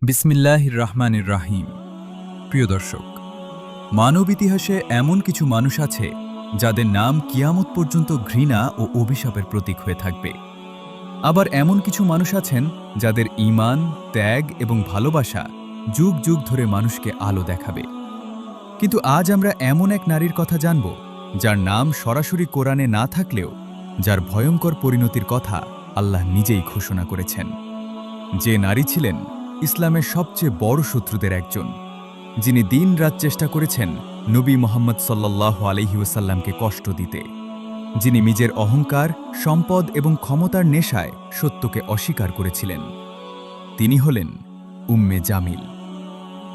বিসমিল্লাহির রহমানির রাহিম। প্রিয় দর্শক, মানব ইতিহাসে এমন কিছু মানুষ আছে যাদের নাম কিয়ামত পর্যন্ত ঘৃণা ও অভিশাপের প্রতীক হয়ে থাকবে। আবার এমন কিছু মানুষ আছেন যাদের ঈমান, ত্যাগ এবং ভালোবাসা যুগ যুগ ধরে মানুষকে আলো দেখাবে। কিন্তু আজ আমরা এমন এক নারীর কথা জানব যার নাম সরাসরি কোরআনে না থাকলেও যার ভয়ঙ্কর পরিণতির কথা আল্লাহ নিজেই ঘোষণা করেছেন। যে নারী ছিলেন ইসলামের সবচেয়ে বড় শত্রুদের একজন, যিনি দিন-রাত চেষ্টা করেছেন নবী মুহাম্মদ সাল্লাল্লাহু আলাইহি ওয়াসাল্লামকে কষ্ট দিতে, যিনি নিজের অহংকার, সম্পদ এবং ক্ষমতার নেশায় সত্যকে অস্বীকার করেছিলেন। তিনি হলেন উম্মে জামিল,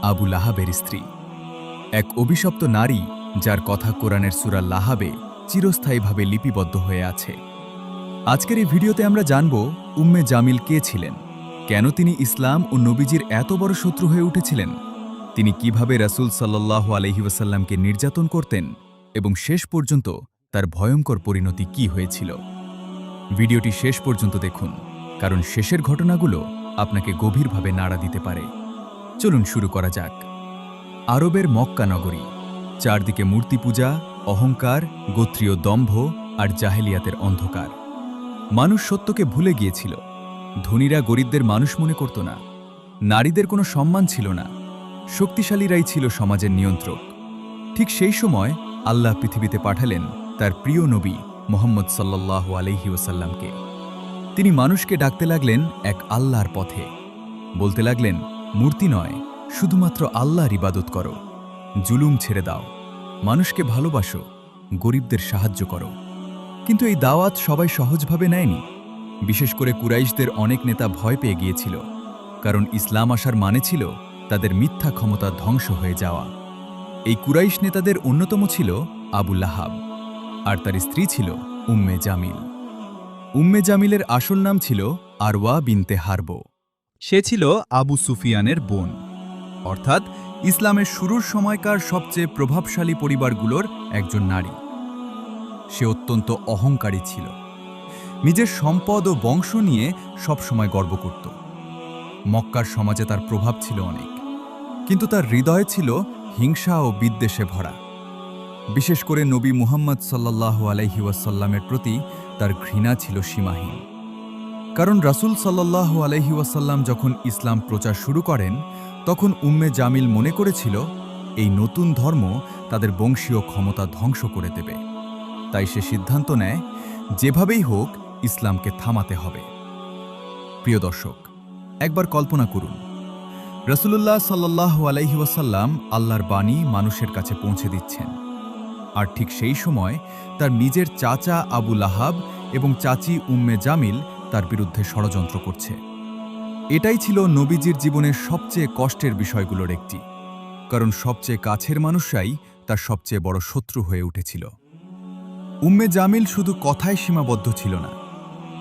আবু লাহাবের স্ত্রী, এক অভিশপ্ত নারী যার কথা কোরআনের সূরা লাহাবে চিরস্থায়ীভাবে লিপিবদ্ধ হয়ে আছে। আজকের এই ভিডিওতে আমরা জানব উম্মে জামিল কে ছিলেন, কেন তিনি ইসলাম ও নবীজির এত বড় শত্রু হয়ে উঠেছিলেন, তিনি কিভাবে রাসূল সাল্লাল্লাহু আলাইহি ওয়াসাল্লামকে নির্যাতন করতেন এবং শেষ পর্যন্ত তার ভয়ঙ্কর পরিণতি কি হয়েছিল। ভিডিওটি শেষ পর্যন্ত দেখুন, কারণ শেষের ঘটনাগুলো আপনাকে গভীরভাবে নাড়া দিতে পারে। চলুন শুরু করা যাক। আরবের মক্কা নগরী, চারদিকে মূর্তি পূজা, অহংকার, গোত্রীয় দম্ভ আর জাহেলিয়াতের অন্ধকার। মানুষ সত্যকে ভুলে গিয়েছিল। ধনীরা গরিবদের মানুষ মনে করত না, নারীদের কোনো সম্মান ছিল না, শক্তিশালীরাই ছিল সমাজের নিয়ন্ত্রক। ঠিক সেই সময় আল্লাহ পৃথিবীতে পাঠালেন তার প্রিয় নবী মুহাম্মদ সাল্লাল্লাহু আলাইহি ওয়াসাল্লামকে। তিনি মানুষকে ডাকতে লাগলেন এক আল্লাহর পথে, বলতে লাগলেন, মূর্তি নয়, শুধুমাত্র আল্লাহর ইবাদত করো, জুলুম ছেড়ে দাও, মানুষকে ভালোবাসো, গরিবদের সাহায্য করো। কিন্তু এই দাওয়াত সবাই সহজভাবে নেয়নি। বিশেষ করে কুরাইশদের অনেক নেতা ভয় পেয়ে গিয়েছিল, কারণ ইসলাম আসার মানে ছিল তাদের মিথ্যা ক্ষমতা ধ্বংস হয়ে যাওয়া। এই কুরাইশ নেতাদের অন্যতম ছিল আবু লাহাব, আর তার স্ত্রী ছিল উম্মে জামিল। উম্মে জামিলের আসল নাম ছিল আরওয়া বিনতে হারব। সে ছিল আবু সুফিয়ানের বোন, অর্থাৎ ইসলামের শুরুর সময়কার সবচেয়ে প্রভাবশালী পরিবারগুলোর একজন নারী। সে অত্যন্ত অহংকারী ছিল, নিজের সম্পদ ও বংশ নিয়ে সবসময় গর্ব করত। মক্কার সমাজে তার প্রভাব ছিল অনেক, কিন্তু তার হৃদয়ে ছিল হিংসা ও বিদ্বেষে ভরা। বিশেষ করে নবী মুহাম্মদ সাল্লাল্লাহু আলাইহি ওয়াসাল্লামের প্রতি তার ঘৃণা ছিল সীমাহীন। কারণ রাসূল সাল্লাল্লাহু আলাইহি ওয়াসাল্লাম যখন ইসলাম প্রচার শুরু করেন, তখন উম্মে জামিল মনে করেছিল এই নতুন ধর্ম তাদের বংশীয় ক্ষমতা ধ্বংস করে দেবে। তাই সে সিদ্ধান্ত নেয়, যেভাবেই হোক ইসলামকে থামাতে হবে। প্রিয় দর্শক, একবার কল্পনা করুন, রাসূলুল্লাহ সাল্লাল্লাহু আলাইহি ওয়াসাল্লাম আল্লাহর বাণী মানুষের কাছে পৌঁছে দিচ্ছেন, আর ঠিক সেই সময় তার নিজের চাচা আবু লাহাব এবং চাচি উম্মে জামিল তার বিরুদ্ধে ষড়যন্ত্র করছে। এটাই ছিল নবীজির জীবনের সবচেয়ে কষ্টের বিষয়গুলোর একটি, কারণ সবচেয়ে কাছের মানুষরাই তার সবচেয়ে বড় শত্রু হয়ে উঠেছিল। উম্মে জামিল শুধু কথায় সীমাবদ্ধ ছিল না,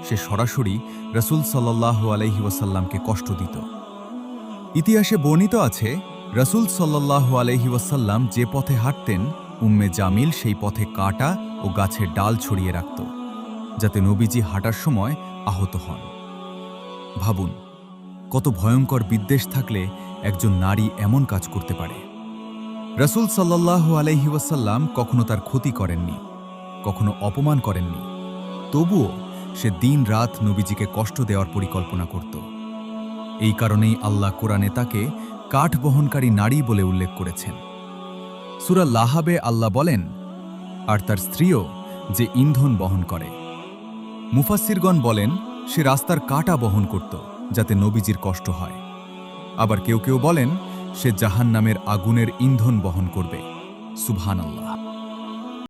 সে সরাসরি রাসূল সাল্লাল্লাহু আলাইহি ওয়াসাল্লামকে কষ্ট দিত। ইতিহাসে বর্ণিত আছে, রাসূল সাল্লাল্লাহু আলাইহি ওয়াসাল্লাম যে পথে হাঁটতেন, উম্মে জামিল সেই পথে কাঁটা ও গাছের ডাল ছড়িয়ে রাখত, যাতে নবীজি হাঁটার সময় আহত হন। ভাবুন, কত ভয়ঙ্কর বিদ্বেষ থাকলে একজন নারী এমন কাজ করতে পারে। রাসূল সাল্লাল্লাহু আলাইহি ওয়াসাল্লাম কখনো তার ক্ষতি করেননি, কখনো অপমান করেননি, তবুও সে দিন-রাত নবীজিকে কষ্ট দেওয়ার পরিকল্পনা করত। এই কারণেই আল্লাহ কোরআনে তাকে কাঠ বহনকারী নারী বলে উল্লেখ করেছেন। সূরা লাহাবে আল্লাহ বলেন, আর তার স্ত্রীও যে ইন্ধন বহন করে। মুফাসসিরগণ বলেন, সে রাস্তার কাঁটা বহন করত যাতে নবীজির কষ্ট হয়। আবার কেউ কেউ বলেন, সে জাহান্নামের আগুনের ইন্ধন বহন করবে। সুবহানাল্লাহ।